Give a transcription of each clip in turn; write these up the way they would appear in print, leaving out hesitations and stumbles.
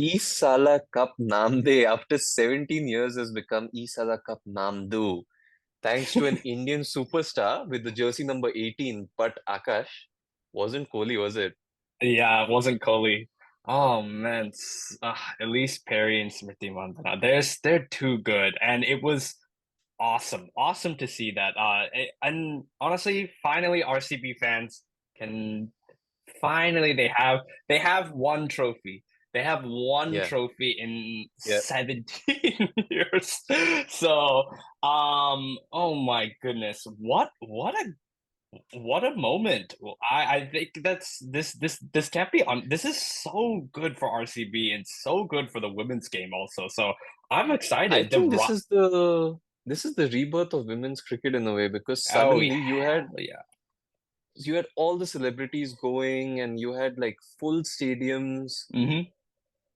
East Sala Cup Namde after 17 years has become East Sala Cup Namdu. Thanks to an Indian superstar with the jersey number 18. But Akash, wasn't Kohli, was it? Yeah, it wasn't Kohli. Oh man, at least Perry and Smriti Mandhana. They're too good, and it was awesome to see that. And honestly, finally, RCB fans can finally they have one trophy. They have one Yeah, trophy in yeah. 17 years. So, oh my goodness, what a moment. Well, I think this can't be on. This is so good for RCB and so good for the women's game also. So I'm I excited. think this is the rebirth of women's cricket in a way because Oh yeah, suddenly you had yeah. you had all the celebrities going and you had like full stadiums Hmm.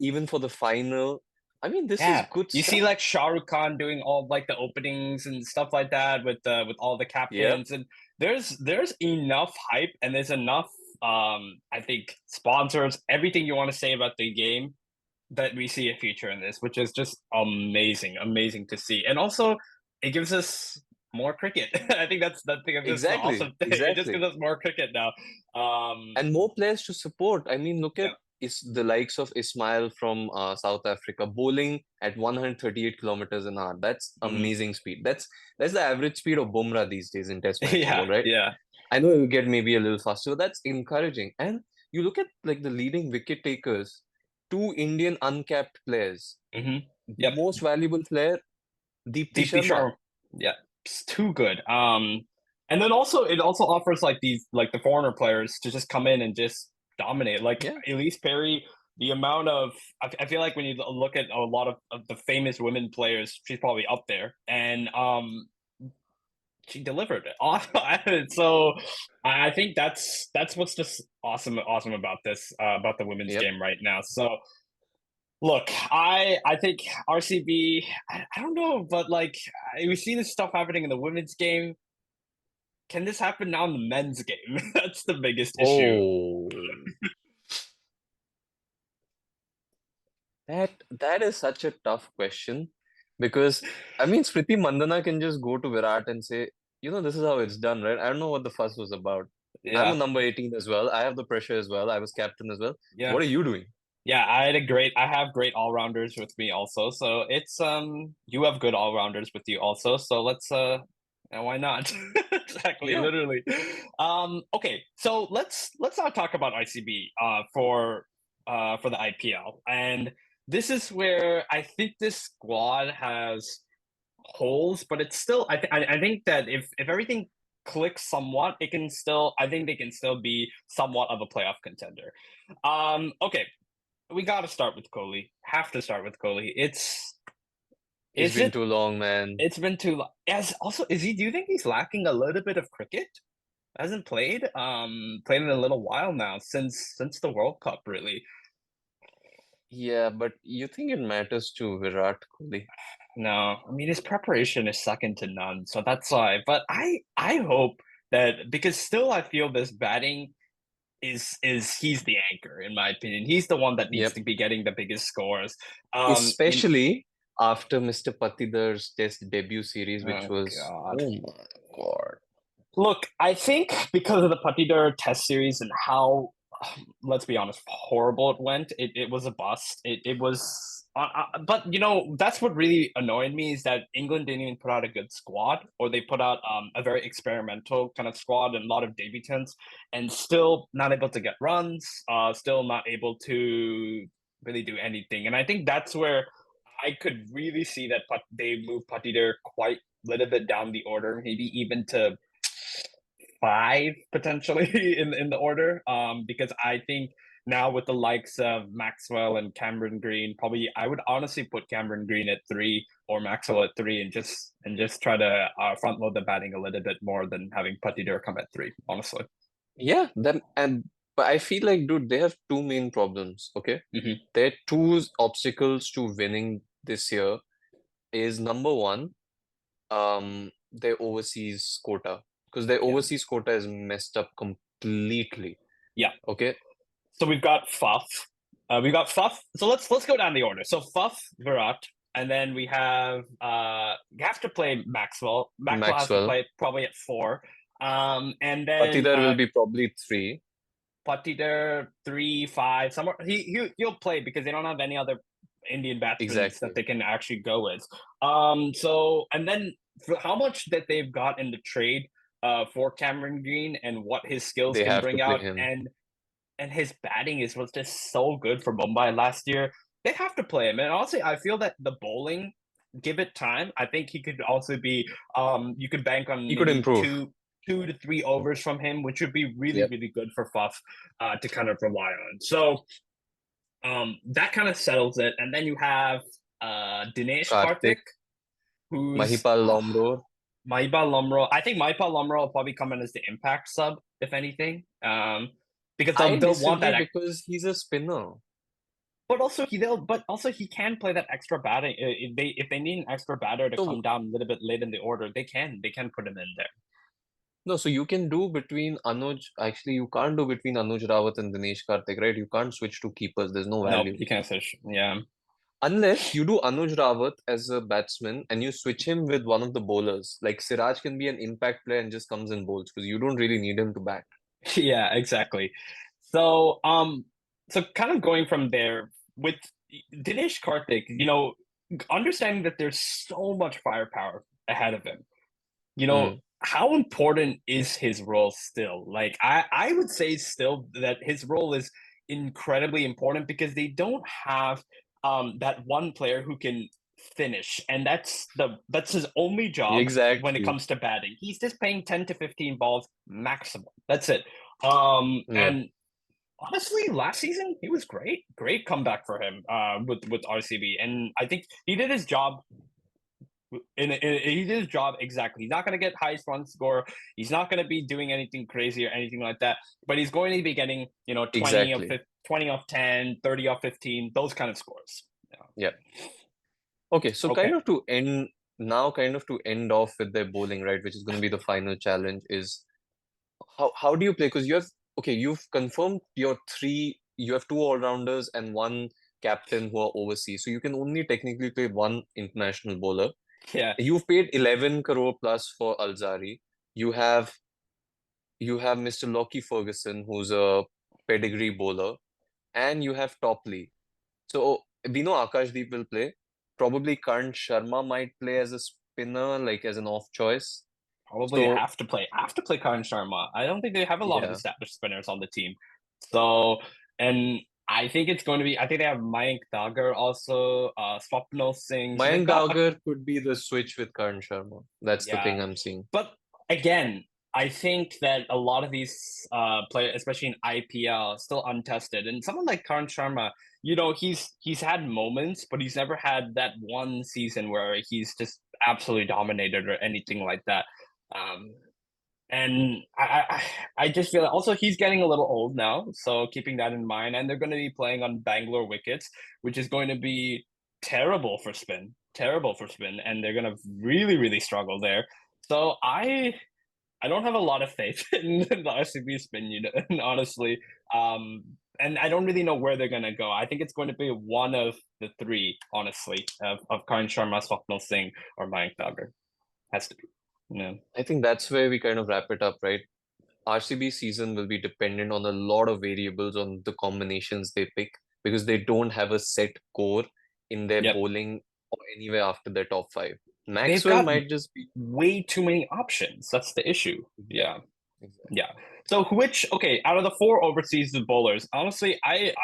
even for the final. I mean, this is Yeah, good you see stuff. like Shah Rukh Khan doing all like the openings and stuff like that with all the Yep. captains, and there's enough hype and there's enough I think sponsors, everything you want to say about the game, that we see a future in this, which is just amazing to see. And also, it gives us more cricket. I think that's the Exactly, awesome thing. It just gives exactly. us more cricket now. And more players to support. I mean, look at Yeah. is the likes of Ismail from South Africa bowling at 138 kilometers an hour. That's Hmm. amazing speed. That's the average speed of Bumrah these days in Test match Yeah, football, right? yeah. I know you get maybe a little faster, but that's encouraging. And you look at like the leading wicket takers, two Indian uncapped players. Hmm. The Yep. most valuable player, Deepti Deepti Sharma. Sharma. Yeah, it's too good. And then also it also offers like these like the foreigner players to just come in and just dominate. Like Yeah, Elise Perry, the amount of I feel like when you look at a lot of the famous women players, she's probably up there, and she delivered it. So I think that's what's just awesome about this about the women's yep. game right now. So look, I think RCB. I don't know, but like we see this stuff happening in the women's game. Can this happen now in the men's game? That's the biggest issue. Oh, that is such a tough question because I mean Smriti Mandhana can just go to Virat and say, this is how it's done, right? I don't know what the fuss was about. I'm a Yeah, number 18 as well. I have the pressure as well. I was captain as well. yeah, What are you doing? yeah. I have great all rounders with me also. So it's you have good all rounders with you also. So let's and why not? Exactly, Yeah, literally. Okay, so let's not talk about ICB for the IPL. And this is where I think this squad has holes, but it's still I think that if everything clicks somewhat, it can still I think they can still be somewhat of a playoff contender. Okay, we got to start with Kohli. Have to start with Kohli. it's Is been it too long, man. it's been too long. As also is he? Do you think he's lacking a little bit of cricket? Hasn't played in a little while now since the World Cup really. Yeah, but you think it matters to Virat Kohli? No, I mean his preparation is second to none, so that's why. But I hope that because still I feel this batting is he's the anchor in my opinion. He's the one that needs Yep. to be getting the biggest scores. In Especially after Mr. Patidar's test debut series, which oh was, god. oh my God. Look, I think because of the Patidar test series and how, let's be honest, horrible it went, it was a bust. It was, but that's what really annoyed me is that England didn't even put out a good squad, or they put out a very experimental kind of squad and a lot of debutants, and still not able to get runs, still not able to really do anything. And I think that's where I could really see that they moved Patidar quite a little bit down the order, maybe even to five potentially in the order. Because I think now with the likes of Maxwell and Cameron Green, probably I would honestly put Cameron Green at three or Maxwell at three, and just try to front load the batting a little bit more than having Patidur come at three. Honestly. Yeah, but I feel like, dude, they have two main problems, okay? Hmm. Their two obstacles to winning this year is number one, their overseas quota. Because their Yeah. overseas quota is messed up completely. Yeah. Okay? So we've got Faf. We got Fuff. So let's go down the order. So Fuff, Virat, and then we have you have to play Maxwell. Maxwell has to Maxwell. play probably at 4. And then Patidar will be probably 3. Patidar 3, 5, somewhere. He'll play because they don't have any other Indian batsmen Exactly. that they can actually go with. So and then for how much that they've got in the trade for Cameron Green and what his skills They can have to bring play out, him. and his batting was just so good for Mumbai last year. They have to play him. And honestly, I feel that the bowling, give it time. I think he could also be you could bank on He could maybe improve. 2 to 3 overs from him, which would be really, Yep. really good for Fuff to kind of rely on. So that kind of settles it. And then you have Dinesh Karthik, Karthik, who's Mahipal Lomro. Mahipal Lumro. I think Mahipal Lumro will probably come in as the impact sub, if anything. Because I they'll want disagree that. because he's a spinner. But also he can play that extra batting. If they need an extra batter to come So down a little bit late in the order, they can put him in there. no, so you can do between Anuj. Actually, you can't do between Anuj Rawat and Dinesh Karthik, right? You can't switch to keepers. There's no Nope, value. you can't switch. Yeah, Unless you do Anuj Rawat as a batsman and you switch him with one of the bowlers. Like Siraj can be an impact player and just comes in bowls because you don't really need him to bat. yeah, exactly. So kind of going from there with Dinesh Karthik, understanding that there's so much firepower ahead of him. Hmm. How important is his role still? Like I would say still that his role is incredibly important because they don't have that one player who can finish, and that's his only job when it Exactly. comes to batting. He's just playing 10 to 15 balls maximum. That's it. Yeah. And honestly, last season he was great. Great comeback for him with RCB, and I think he did his job he did his job exactly. He's not going to get highest run score. He's not going to be doing anything crazy or anything like that. But he's going to be getting 20 of Exactly. 20 off 10, 30 off 15, those kind of scores. Yeah. Okay, so Okay. kind of to end off with their bowling, right, which is going to be the final challenge, is how do you play? Because you've confirmed you have 2 all-rounders and 1 captain who are overseas. So you can only technically play 1 international bowler. Yeah. You've paid 11 crore plus for Alzari. You have Mr. Lockie Ferguson, who's a pedigree bowler, and you have Topley. So we know Akashdeep will play. Probably Karan Sharma might play as a spinner, like as an off choice. Probably So have to play Karan Sharma. I don't think they have a lot of yeah, established spinners on the team. So and I think it's going to be. I think they have Mayank Dagar also, Swapnil Singh. So they've Mayank got Dagar could be the switch with Karan Sharma. That's the yeah. thing I'm seeing. But again, I think that a lot of these players, especially in IPL, are still untested. And someone like Karan Sharma, he's had moments, but he's never had that one season where he's just absolutely dominated or anything like that. Um, and I just feel also he's getting a little old now, so keeping that in mind. And they're going to be playing on Bangalore wickets, which is going to be terrible for spin, and they're going to really, really struggle there. So I don't have a lot of faith in the RCB spin unit, honestly. And I don't really know where they're gonna go. I think it's going to be one of the three, honestly, of Karan Sharma, Swapnil Singh, or Mayank Dagar. Has to be. Yeah. I think that's where we kind of wrap it up, right? RCB season will be dependent on a lot of variables on the combinations they pick because they don't have a set core in their Yep. bowling or anywhere after their top 5. They've Maxwell got might just be way too many options. That's the issue. Yeah. exactly, exactly. Yeah. So which out of the 4 overseas bowlers, honestly, I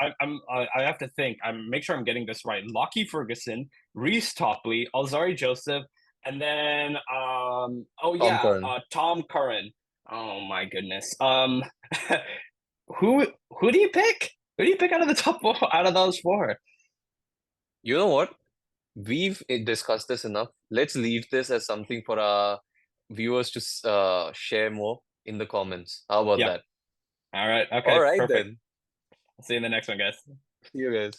have to think. I'm make sure I'm getting this right. Lockie Ferguson, Reese Topley, Alzari Joseph, and then Tom Curran. Tom Curran. Oh my goodness. Who do you pick? Who do you pick out of the top 4 out of those 4? You know what? We've discussed this enough. Let's leave this as something for our viewers to share more in the comments. How about Yep. that? All right. All Okay. right Perfect. then. See you in the next one, guys. See you guys.